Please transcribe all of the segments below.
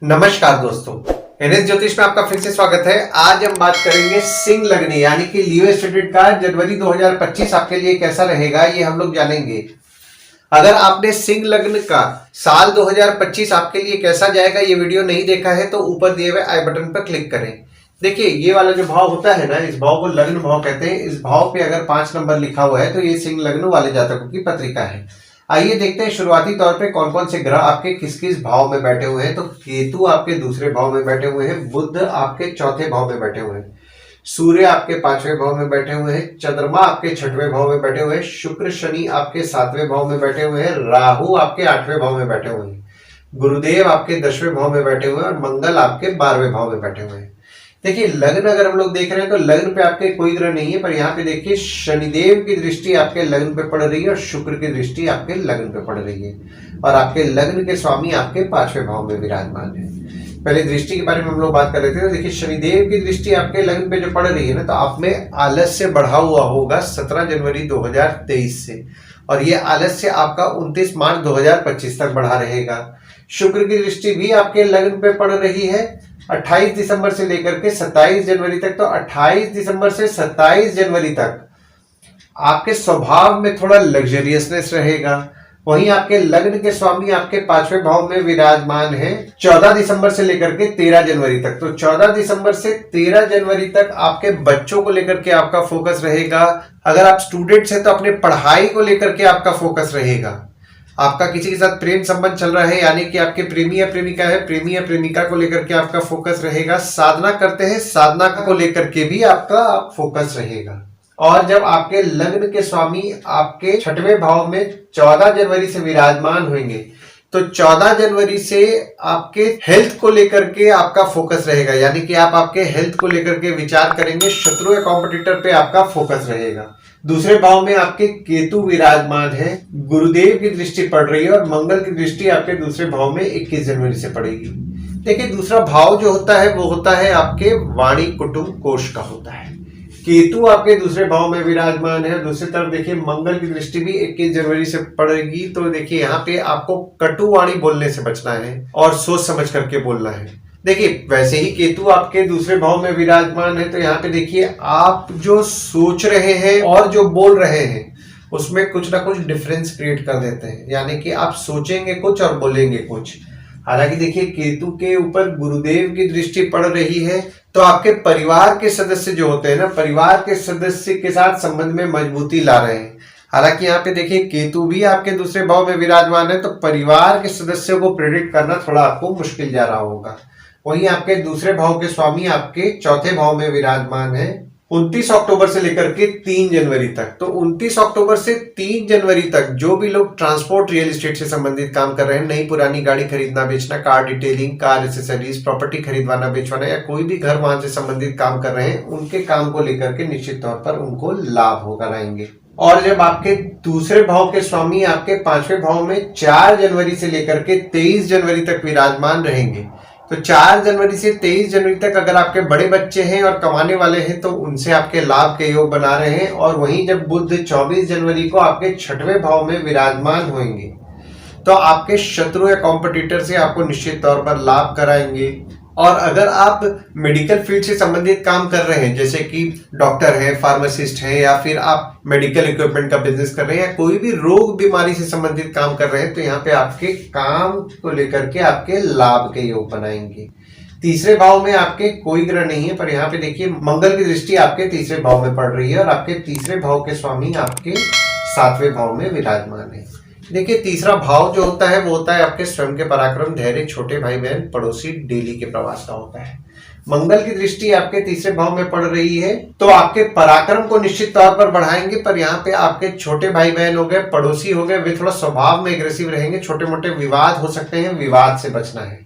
नमस्कार दोस्तों, एनएस ज्योतिष में आपका फिर से स्वागत है। आज हम बात करेंगे सिंह लग्न यानी कि लियो स्टेटेड का जनवरी 2025 आपके लिए कैसा रहेगा, ये हम लोग जानेंगे। अगर आपने सिंह लग्न का साल 2025 आपके लिए कैसा जाएगा ये वीडियो नहीं देखा है तो ऊपर दिए हुए आई बटन पर क्लिक करें। देखिए, ये वाला जो भाव होता है ना, इस भाव को लग्न भाव कहते हैं। इस भाव पे अगर 5 नंबर लिखा हुआ है तो ये सिंह लग्न वाले जातकों की पत्रिका है। आइए देखते हैं शुरुआती तौर पे कौन कौन से ग्रह आपके किस किस भाव में बैठे हुए हैं। तो केतु आपके दूसरे भाव में बैठे हुए हैं, बुध आपके चौथे भाव में बैठे हुए हैं, सूर्य आपके 5वें भाव में बैठे हुए हैं, चंद्रमा आपके 6वें भाव में बैठे हुए हैं, शुक्र शनि आपके 7वें भाव में बैठे हुए हैं, राहु आपके 8वें भाव में बैठे हुए हैं, गुरुदेव आपके 10वें भाव में बैठे हुए हैं और मंगल आपके 12वें भाव में बैठे हुए हैं। देखिए, लग्न अगर हम लोग देख रहे हैं तो लग्न पे आपके कोई ग्रह नहीं है, पर यहाँ पे देखिए शनिदेव की दृष्टि आपके लग्न पे पड़ रही है और शुक्र की दृष्टि आपके लग्न पे पड़ रही है और आपके लग्न के स्वामी आपके 5वें भाव में विराजमान है। पहले दृष्टि के बारे में हम लोग बात कर रहे थे। तो देखिए, शनिदेव की दृष्टि आपके लग्न पे जो पड़ रही है ना, तो आप में आलस्य बढ़ा हुआ होगा 17 जनवरी 2023 से, और ये आलस्य आपका 29 मार्च 2025 तक बढ़ा रहेगा। शुक्र की दृष्टि भी आपके लग्न पे पड़ रही है 28 दिसंबर से लेकर के 27 जनवरी तक। तो 28 दिसंबर से 27 जनवरी तक आपके स्वभाव में थोड़ा लग्जरियसनेस रहेगा। वहीं आपके लग्न के स्वामी आपके 5वें भाव में विराजमान है 14 दिसंबर से लेकर के 13 जनवरी तक। तो 14 दिसंबर से 13 जनवरी तक आपके बच्चों को लेकर के आपका फोकस रहेगा। अगर आप स्टूडेंट्स हैं तो अपने पढ़ाई को लेकर के आपका फोकस रहेगा। आपका किसी के साथ प्रेम संबंध चल रहा है, यानी कि आपके प्रेमी या प्रेमिका है, प्रेमी या प्रेमिका को लेकर के आपका फोकस रहेगा। साधना करते हैं, साधना को लेकर के भी आपका फोकस रहेगा। और जब आपके लग्न के स्वामी आपके 6वें भाव में 14 जनवरी से विराजमान होंगे तो 14 जनवरी से आपके हेल्थ को लेकर के आपका फोकस रहेगा, यानी कि आप आपके हेल्थ को लेकर के विचार करेंगे। शत्रु या कॉम्पिटिटर पे आपका फोकस रहेगा। दूसरे भाव में आपके केतु विराजमान है, गुरुदेव की दृष्टि पड़ रही है और मंगल की दृष्टि आपके दूसरे भाव में 21 जनवरी से पड़ेगी। देखिए, दूसरा भाव जो होता है वो होता है आपके वाणी कुटुंब कोष का होता है। केतु आपके दूसरे भाव में विराजमान है। दूसरी तरफ देखिए, मंगल की दृष्टि भी 21 जनवरी से पड़ेगी। तो देखिए, यहाँ पे आपको कटु वाणी बोलने से बचना है और सोच समझ करके बोलना है। देखिए, वैसे ही केतु आपके दूसरे भाव में विराजमान है, तो यहाँ पे देखिए आप जो सोच रहे हैं और जो बोल रहे हैं उसमें कुछ ना कुछ डिफरेंस क्रिएट कर देते हैं, यानी कि आप सोचेंगे कुछ और बोलेंगे कुछ। हालांकि देखिए, केतु के ऊपर गुरुदेव की दृष्टि पड़ रही है, तो आपके परिवार के सदस्य जो होते हैं ना, परिवार के सदस्य के साथ संबंध में मजबूती ला रहे हैं। हालांकि यहाँ पे देखिए, केतु भी आपके दूसरे भाव में विराजमान है, तो परिवार के सदस्यों को प्रेडिक्ट करना थोड़ा आपको मुश्किल जा रहा होगा। वहीं आपके दूसरे भाव के स्वामी आपके चौथे भाव में विराजमान है 29 अक्टूबर से लेकर के 3 जनवरी तक। तो 29 अक्टूबर से 3 जनवरी तक जो भी लोग ट्रांसपोर्ट रियल एस्टेट से संबंधित काम कर रहे हैं, नई पुरानी गाड़ी खरीदना बेचना, car detailing, car accessories, property खरीदवाना बेचवाना या कोई भी घर वाहन से संबंधित काम कर रहे हैं, उनके काम को लेकर के निश्चित तौर पर उनको लाभ होकर आएंगे। और जब आपके दूसरे भाव के स्वामी आपके 5वें भाव में 4 जनवरी से लेकर के 23 जनवरी तक विराजमान रहेंगे, तो 4 जनवरी से 23 जनवरी तक अगर आपके बड़े बच्चे हैं और कमाने वाले हैं तो उनसे आपके लाभ के योग बना रहे हैं। और वहीं जब बुध 24 जनवरी को आपके 6वें भाव में विराजमान होंगे तो आपके शत्रु या कॉम्पिटिटर से आपको निश्चित तौर पर लाभ कराएंगे। और अगर आप मेडिकल फील्ड से संबंधित काम कर रहे हैं, जैसे कि डॉक्टर हैं, फार्मासिस्ट हैं, या फिर आप मेडिकल इक्विपमेंट का बिजनेस कर रहे हैं या कोई भी रोग बीमारी से संबंधित काम कर रहे हैं, तो यहाँ पे आपके काम को लेकर के आपके लाभ के योग बनाएंगे। तीसरे भाव में आपके कोई ग्रह नहीं है, पर यहाँ पे देखिए मंगल की दृष्टि आपके तीसरे भाव में पड़ रही है और आपके तीसरे भाव के स्वामी आपके 7वें भाव में विराजमान है। देखिए, तीसरा भाव जो होता है वो होता है आपके स्वयं के पराक्रम, धैर्य, छोटे भाई बहन, पड़ोसी, डेली के प्रवास का होता है। मंगल की दृष्टि आपके तीसरे भाव में पड़ रही है, तो आपके पराक्रम को निश्चित तौर पर बढ़ाएंगे। पर यहाँ पे आपके छोटे भाई बहन हो गए, पड़ोसी हो गए, वे थोड़ा स्वभाव में एग्रेसिव रहेंगे, छोटे मोटे विवाद हो सकते हैं, विवाद से बचना है।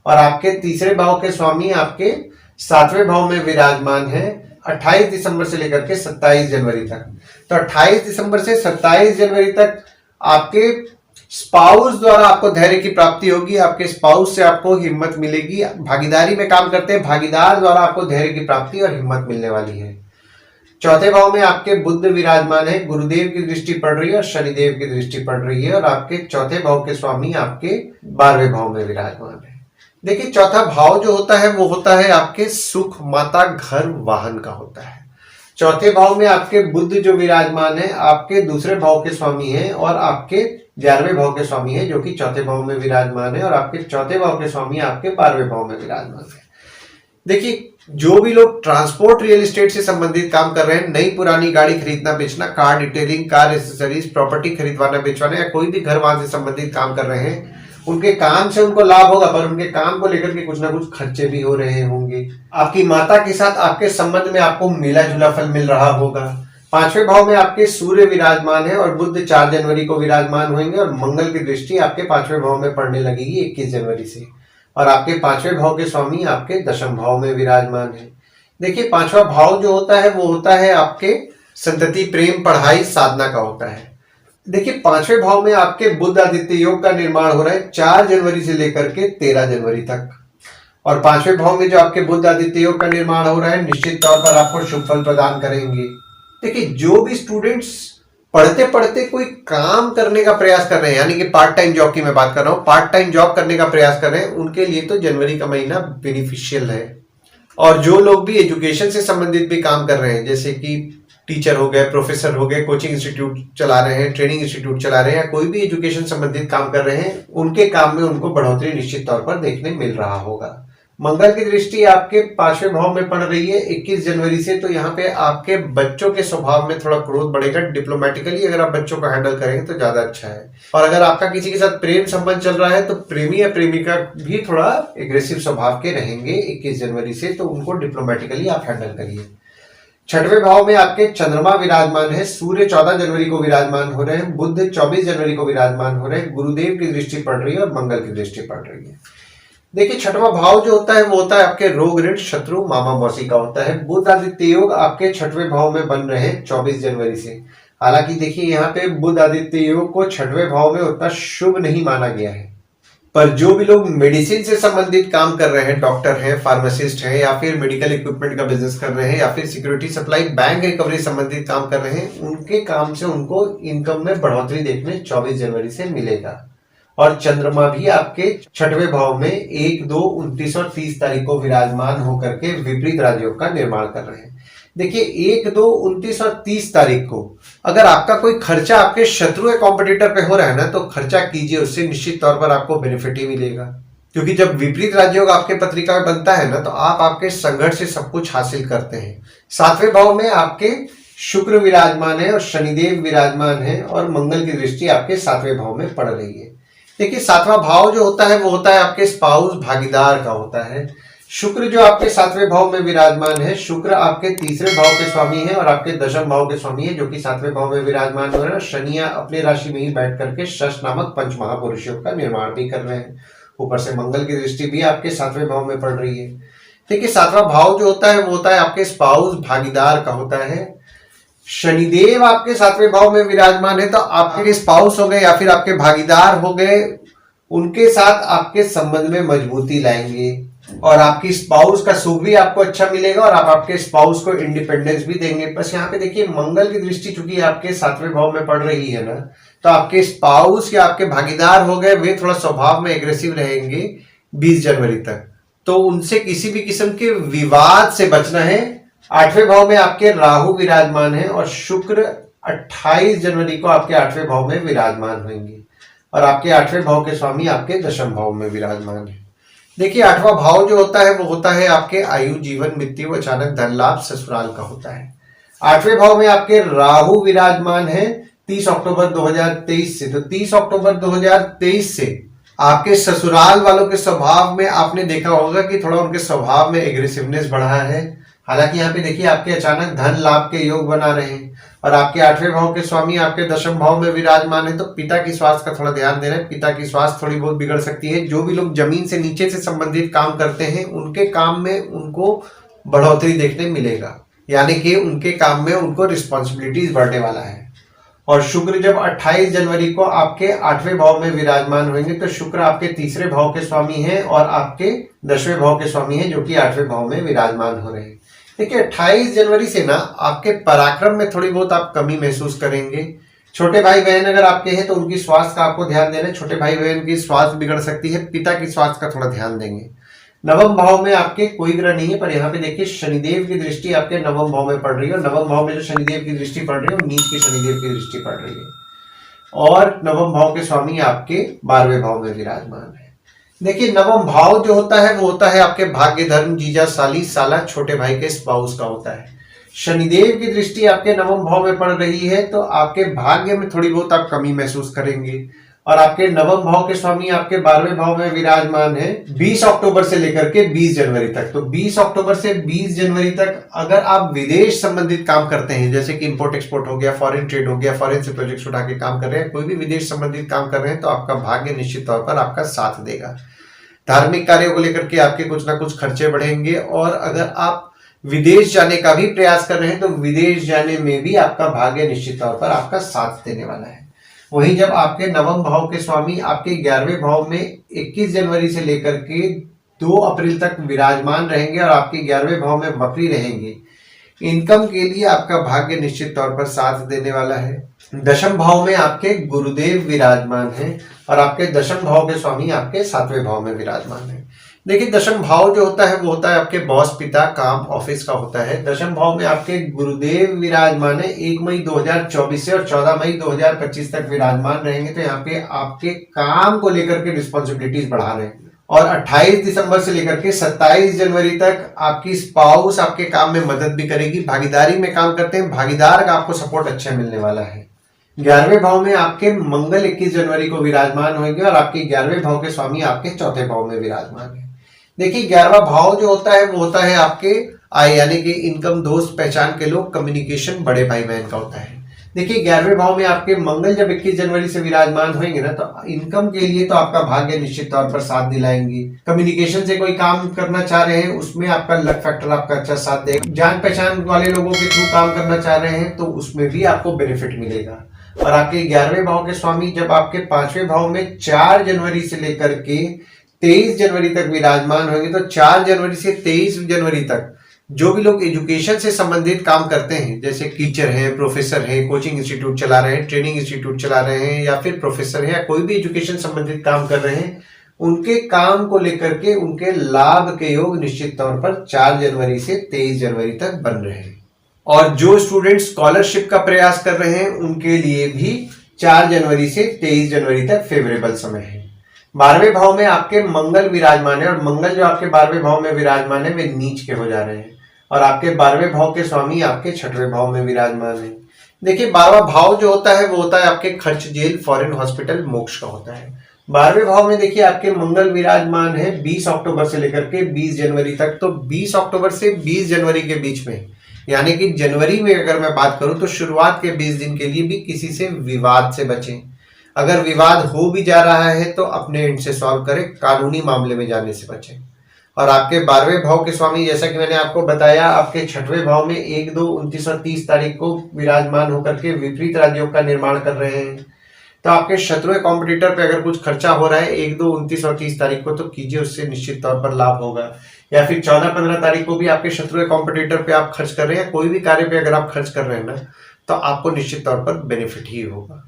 और आपके तीसरे भाव के स्वामी आपके 7वें भाव में विराजमान है 28 दिसंबर से लेकर के 27 जनवरी तक। तो 28 दिसंबर से 27 जनवरी तक आपके स्पाउस द्वारा आपको धैर्य की प्राप्ति होगी, आपके स्पाउस से आपको हिम्मत मिलेगी। भागीदारी में काम करते हैं, भागीदार द्वारा आपको धैर्य की प्राप्ति और हिम्मत मिलने वाली है। चौथे भाव में आपके बुध विराजमान है, गुरुदेव की दृष्टि पड़ रही है और शनिदेव की दृष्टि पड़ रही है और आपके चौथे भाव के स्वामी आपके 12वें भाव में विराजमान है। देखिए चौथा भाव जो होता है वो होता है आपके सुख, माता, घर, वाहन का होता है। चौथे भाव में आपके बुध जो विराजमान है आपके दूसरे भाव के स्वामी हैं और आपके 11वें भाव के स्वामी हैं, जो कि चौथे भाव में विराजमान है, और आपके चौथे भाव के स्वामी आपके 12वें भाव में विराजमान है। देखिए जो भी लोग ट्रांसपोर्ट, रियल एस्टेट से संबंधित काम कर रहे हैं, नई पुरानी गाड़ी खरीदना बेचना, car detailing, car accessories, property खरीदवाना बेचवाना, या कोई भी घर वाहन से संबंधित काम कर रहे हैं, उनके काम से उनको लाभ होगा, पर उनके काम को लेकर के कुछ ना कुछ खर्चे भी हो रहे होंगे। आपकी माता के साथ आपके संबंध में आपको मिला जुला फल मिल रहा होगा। 5वें भाव में आपके सूर्य विराजमान है और बुध 4 जनवरी को विराजमान होंगे, और मंगल की दृष्टि आपके 5वें भाव में पड़ने लगेगी 21 जनवरी से, और आपके 5वें भाव के स्वामी आपके 10वें भाव में विराजमान है। देखिए 5वां भाव जो होता है वो होता है आपके संतति, प्रेम, पढ़ाई, साधना का होता है। देखिए 5वें भाव में आपके बुध आदित्य योग का निर्माण हो रहा है 4 जनवरी से लेकर के 13 जनवरी तक, और 5वें भाव में जो आपके बुध आदित्य योग का निर्माण हो रहा है निश्चित तौर पर आपको शुभ फल प्रदान करेंगे। देखिए जो भी स्टूडेंट्स पढ़ते पढ़ते कोई काम करने का प्रयास कर रहे हैं, यानी कि पार्ट टाइम जॉब की मैं बात कर रहा हूँ, पार्ट टाइम जॉब करने का प्रयास कर रहे हैं, उनके लिए तो जनवरी का महीना बेनिफिशियल है। और जो लोग भी एजुकेशन से संबंधित भी काम कर रहे हैं, जैसे कि टीचर हो गए, प्रोफेसर हो गए, कोचिंग इंस्टीट्यूट चला रहे हैं, ट्रेनिंग इंस्टीट्यूट चला रहे हैं, या कोई भी एजुकेशन संबंधित काम कर रहे हैं, उनके काम में उनको बढ़ोतरी निश्चित तौर पर देखने मिल रहा होगा। मंगल की दृष्टि आपके 5वें भाव में पड़ रही है 21 जनवरी से, तो यहाँ पे आपके बच्चों के स्वभाव में थोड़ा क्रोध बढ़ेगा। डिप्लोमेटिकली अगर आप बच्चों को हैंडल करेंगे तो ज्यादा अच्छा है। और अगर आपका किसी के साथ प्रेम संबंध चल रहा है तो प्रेमी या प्रेमिका भी थोड़ा एग्रेसिव स्वभाव के रहेंगे 21 जनवरी से, तो उनको डिप्लोमेटिकली आप हैंडल करिए। 6वें भाव में आपके चंद्रमा विराजमान है, सूर्य 14 जनवरी को विराजमान हो रहे हैं, बुध 24 जनवरी को विराजमान हो रहे हैं, गुरुदेव की दृष्टि पड़ रही है और मंगल की दृष्टि पड़ रही है। देखिए 6वां भाव जो होता है वो होता है आपके रोग, ऋण, शत्रु, मामा मौसी का होता है। बुध आदित्य योग आपके 6वें भाव में बन रहे हैं 24 जनवरी से। हालांकि देखिए यहाँ पे बुध आदित्य योग को 6वें भाव में उतना शुभ नहीं माना गया है, पर जो भी लोग मेडिसिन से संबंधित काम कर रहे हैं, डॉक्टर हैं, फार्मासिस्ट हैं, या फिर मेडिकल इक्विपमेंट का बिजनेस कर रहे हैं, या फिर सिक्योरिटी सप्लाई, बैंक रिकवरी संबंधित काम कर रहे हैं, उनके काम से उनको इनकम में बढ़ोतरी देखने 24 जनवरी से मिलेगा। और चंद्रमा भी आपके 6वें भाव में 1, 2, 29 और 30 तारीख को विराजमान होकर के विपरीत राजयोग का निर्माण कर रहे हैं। देखिए 1, 2, 29 और 30 तारीख को अगर आपका कोई खर्चा आपके शत्रु या कॉम्पिटिटर पे हो रहा है ना, तो खर्चा कीजिए, उससे निश्चित तौर पर आपको बेनिफिट ही मिलेगा। क्योंकि जब विपरीत राजयोग आपके पत्रिका में बनता है ना, तो आप आपके संघर्ष से सब कुछ हासिल करते हैं। 7वें भाव में आपके शुक्र विराजमान है और शनिदेव विराजमान है, और मंगल की दृष्टि आपके 7वें भाव में पड़ रही है। देखिए 7वां भाव जो होता है वो होता है आपके स्पाउस, भागीदार का होता है। शुक्र जो आपके 7वें भाव में विराजमान है, शुक्र आपके 3रे भाव के स्वामी है और आपके 10वें भाव के स्वामी है, जो कि 7वें भाव में विराजमान हो रहे हैं। शनि अपने राशि में ही बैठ करके शश नामक पंच महापुरुष योग का निर्माण भी कर रहे हैं। ऊपर से मंगल की दृष्टि भी आपके 7वें भाव में पड़ रही है। देखिए 7वां भाव जो होता है वो होता है आपके स्पाउस, भागीदार का होता है। शनिदेव आपके 7वें भाव में विराजमान है, तो आपके स्पाउस हो गए या फिर आपके भागीदार हो गए, उनके साथ आपके संबंध में मजबूती लाएंगे, और आपकी स्पाउस का सुख भी आपको अच्छा मिलेगा, और आप आपके स्पाउस को इंडिपेंडेंस भी देंगे। बस यहाँ पे देखिए मंगल की दृष्टि चूंकि आपके 7वें भाव में पड़ रही है ना, तो आपके स्पाउस या आपके भागीदार हो गए, वे थोड़ा स्वभाव में एग्रेसिव रहेंगे 20 जनवरी तक, तो उनसे किसी भी किस्म के विवाद से बचना है। 8वें भाव में आपके राहु विराजमान है और शुक्र 28 जनवरी को आपके 8वें भाव में विराजमान होंगे, और आपके 8वें भाव के स्वामी आपके 10वें भाव में विराजमान है। देखिए 8वां भाव जो होता है वो होता है आपके आयु, जीवन, मृत्यु, अचानक धन लाभ, ससुराल का होता है। 8वें भाव में आपके राहु विराजमान है 30 अक्टूबर 2023 से। तो 30 अक्टूबर 2023 से आपके ससुराल वालों के स्वभाव में आपने देखा होगा कि थोड़ा उनके स्वभाव में एग्रेसिवनेस बढ़ा है। हालांकि यहाँ पे देखिए आपके अचानक धन लाभ के योग बना रहे हैं, और आपके 8वें भाव के स्वामी आपके 10वें भाव में विराजमान है, तो पिता की स्वास्थ्य का थोड़ा ध्यान देना है। पिता की स्वास्थ्य थोड़ी बहुत बिगड़ सकती है। जो भी लोग जमीन से नीचे से संबंधित काम करते हैं, उनके काम में उनको बढ़ोतरी देखने मिलेगा, यानी कि उनके काम में उनको रिस्पॉन्सिबिलिटीज बढ़ने वाला है। और शुक्र जब 28 जनवरी को आपके 8वें भाव में विराजमान होंगे, तो शुक्र आपके 3रे भाव के स्वामी हैं और आपके 10वें भाव के स्वामी हैं, जो कि 8वें भाव में विराजमान हो रहे हैं। देखिए 28 जनवरी से ना आपके पराक्रम में थोड़ी बहुत आप कमी महसूस करेंगे। छोटे भाई बहन अगर आपके हैं तो उनकी स्वास्थ्य का आपको ध्यान देना है। छोटे भाई बहन की स्वास्थ्य बिगड़ सकती है, पिता की स्वास्थ्य का थोड़ा ध्यान देंगे। नवम भाव में आपके कोई ग्रह नहीं है, पर यहाँ पे देखिए शनिदेव की दृष्टि आपके नवम भाव में पड़ रही है। और नवम भाव में जो शनिदेव की दृष्टि पड़ रही है वो नीच के शनिदेव की दृष्टि पड़ रही है। और नवम भाव के स्वामी आपके 12वें भाव में विराजमान है। देखिए नवम भाव जो होता है वो होता है आपके भाग्य, धर्म, जीजा, साली, साला, छोटे भाई के स्पाउस का होता है। शनिदेव की दृष्टि आपके नवम भाव में पड़ रही है तो आपके भाग्य में थोड़ी बहुत आप कमी महसूस करेंगे। और आपके नवम भाव के स्वामी आपके 12वें भाव में विराजमान है 20 अक्टूबर से लेकर के 20 जनवरी तक। तो 20 अक्टूबर से 20 जनवरी तक अगर आप विदेश संबंधित काम करते हैं, जैसे कि इंपोर्ट एक्सपोर्ट हो गया, फॉरेन ट्रेड हो गया, फॉरेन से प्रोजेक्ट्स उठा के काम कर रहे हैं, कोई भी विदेश संबंधित काम कर रहे हैं, तो आपका भाग्य निश्चित तौर पर आपका साथ देगा। धार्मिक कार्यों को लेकर के आपके कुछ ना कुछ खर्चे बढ़ेंगे। और अगर आप विदेश जाने का भी प्रयास कर रहे हैं तो विदेश जाने में भी आपका भाग्य निश्चित तौर पर आपका साथ देने वाला है। वहीं जब आपके नवम भाव के स्वामी आपके 11वें भाव में 21 जनवरी से लेकर के 2 अप्रैल तक विराजमान रहेंगे और आपके 11वें भाव में वक्री रहेंगे, इनकम के लिए आपका भाग्य निश्चित तौर पर साथ देने वाला है। दशम भाव में आपके गुरुदेव विराजमान हैं और आपके दशम भाव के स्वामी आपके 7वें भाव में विराजमान है। देखिए दशम भाव जो होता है वो होता है आपके बॉस, पिता, काम, ऑफिस का होता है। दशम भाव में आपके गुरुदेव विराजमान है 1 मई 2024 से और 14 मई 2025 तक विराजमान रहेंगे। तो यहाँ पे आपके काम को लेकर के रिस्पॉन्सिबिलिटीज बढ़ा रहे हैं। और 28 दिसंबर से लेकर के 27 जनवरी तक आपकी स्पाउस आपके काम में मदद भी करेगी। भागीदारी में काम करते हैं, भागीदार का आपको सपोर्ट अच्छा मिलने वाला है। 11वें भाव में आपके मंगल 21 जनवरी को विराजमान होंगे और आपके 11वें भाव के स्वामी आपके 4थे भाव में विराजमान है। देखिए 11वां भाव जो होता है वो होता है आपके आय, यानी कि इनकम, दोस्त, पहचान के लोग, कम्युनिकेशन, बड़े भाई बहन का होता है। देखिए 11वें भाव में आपके मंगल जब 21 जनवरी से विराजमान होंगे ना, तो इनकम के लिए तो आपका भाग्य निश्चित तौर पर साथ दिलाएंगे। कम्युनिकेशन से कोई काम करना चाह रहे हैं उसमें आपका लक फैक्टर आपका अच्छा साथ देगा। जान पहचान वाले लोगों के थ्रू काम करना चाह रहे हैं तो उसमें भी आपको बेनिफिट मिलेगा। और आपके 11वें भाव के स्वामी जब आपके 5वें भाव में 4 जनवरी से लेकर के 23 जनवरी तक विराजमान होंगे, तो 4 जनवरी से 23 जनवरी तक जो भी लोग एजुकेशन से संबंधित काम करते हैं, जैसे टीचर हैं, प्रोफेसर हैं, कोचिंग इंस्टीट्यूट चला रहे हैं, ट्रेनिंग इंस्टीट्यूट चला रहे हैं, या फिर प्रोफेसर हैं, या कोई भी एजुकेशन संबंधित काम कर रहे हैं, उनके काम को लेकर के उनके लाभ के योग निश्चित तौर पर 4 जनवरी से 23 जनवरी तक बन रहे हैं। और जो स्टूडेंट स्कॉलरशिप का प्रयास कर रहे हैं उनके लिए भी 4 जनवरी से 23 जनवरी तक फेवरेबल समय है। 12वें भाव में आपके मंगल विराजमान है और मंगल जो आपके 12वें भाव में विराजमान है वे नीच के हो जा रहे हैं और आपके 12वें भाव के स्वामी आपके 6वें भाव में विराजमान है। देखिए 12वां भाव जो होता है वो होता है आपके खर्च, जेल, फॉरेन, हॉस्पिटल, मोक्ष का होता है। 12वें भाव में देखिए आपके मंगल विराजमान है 20 अक्टूबर से लेकर के 20 जनवरी तक। तो 20 अक्टूबर से 20 जनवरी के बीच में, यानी कि जनवरी में अगर मैं बात करूं तो शुरुआत के 20 दिन के लिए भी किसी से विवाद से बचें। अगर विवाद हो भी जा रहा है तो अपने एंड से सॉल्व करें, कानूनी मामले में जाने से बचें। और आपके 12वें भाव के स्वामी, जैसा कि मैंने आपको बताया, आपके 6वें भाव में 1, 2, 29 और 30 तारीख को विराजमान होकर के विपरीत राजयोग का निर्माण कर रहे हैं। तो आपके शत्रु कॉम्पिटिटर पे अगर कुछ खर्चा हो रहा है 1, 2, 29 और 30 तारीख को, तो कीजिए, उससे निश्चित तौर पर लाभ होगा। या फिर 14, 15 तारीख को भी आपके शत्रु कॉम्पिटिटर पे आप खर्च कर रहे हैं, कोई भी कार्य पे अगर आप खर्च कर रहे हैं ना, तो आपको निश्चित तौर पर बेनिफिट ही होगा।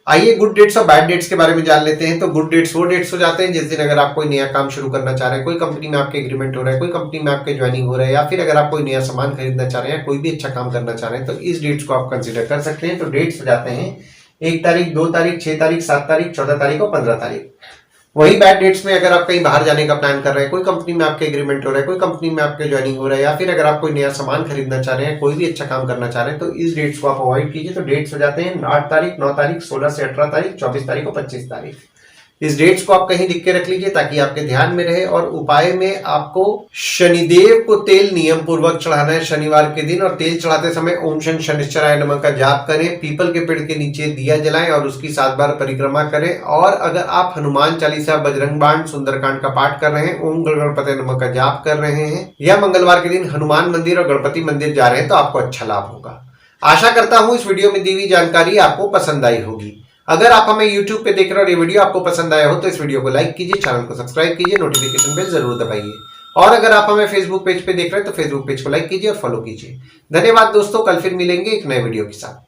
आइए गुड डेट्स और बैड डेट्स के बारे में जान लेते हैं। तो गुड डेट्स वो डेट्स हो जाते हैं जिस दिन अगर आप कोई नया काम शुरू करना चाह रहे हैं, कोई कंपनी में आपके एग्रीमेंट हो रहा है, कोई कंपनी में आपके ज्वाइनिंग हो रहा है, या फिर अगर आप कोई नया सामान खरीदना चाह रहे हैं, कोई भी अच्छा काम करना चाह रहे हैं, तो इस डेट्स को आप कंसिडर कर सकते हैं। तो डेट्स हो जाते हैं 1 तारीख, 2 तारीख, 6 तारीख, 7 तारीख, 14 तारीख और 15 तारीख। वही बैड डेट्स में अगर आप कहीं बाहर जाने का प्लान कर रहे हैं, कोई कंपनी में आपके एग्रीमेंट हो रहा है, कोई कंपनी में आपके ज्वाइनिंग हो रहा है, या फिर अगर आप कोई नया सामान खरीदना चाह रहे हैं, कोई भी अच्छा काम करना चाह रहे हैं, तो इस डेट्स को आप अवॉइड कीजिए। तो डेट्स हो जाते हैं 8 तारीख, 9 तारीख, 16 से 18 तारीख, 24 तारीख और 25 तारीख। इस डेट्स को आप कहीं लिख के रख लीजिए ताकि आपके ध्यान में रहे। और उपाय में आपको शनिदेव को तेल नियम पूर्वक चढ़ाना है शनिवार के दिन, और तेल चढ़ाते समय ओम शं शनिश्चराय नमः का जाप करें, पीपल के पेड़ के नीचे दिया जलाएं और उसकी 7 बार परिक्रमा करें। और अगर आप हनुमान चालीसा, बजरंग बाण, सुंदरकांड का पाठ कर रहे हैं, ओम गणपते नमः का जाप कर रहे हैं, या मंगलवार के दिन हनुमान मंदिर और गणपति मंदिर जा रहे हैं, तो आपको अच्छा लाभ होगा। आशा करता हूं इस वीडियो में दी हुई जानकारी आपको पसंद आई होगी। अगर आप हमें YouTube पे देख रहे हो और ये वीडियो आपको पसंद आया हो तो इस वीडियो को लाइक कीजिए, चैनल को सब्सक्राइब कीजिए, नोटिफिकेशन बेल जरूर दबाइए। और अगर आप हमें Facebook पेज पे देख रहे हैं तो Facebook पेज को लाइक कीजिए और फॉलो कीजिए। धन्यवाद दोस्तों, कल फिर मिलेंगे एक नए वीडियो के साथ।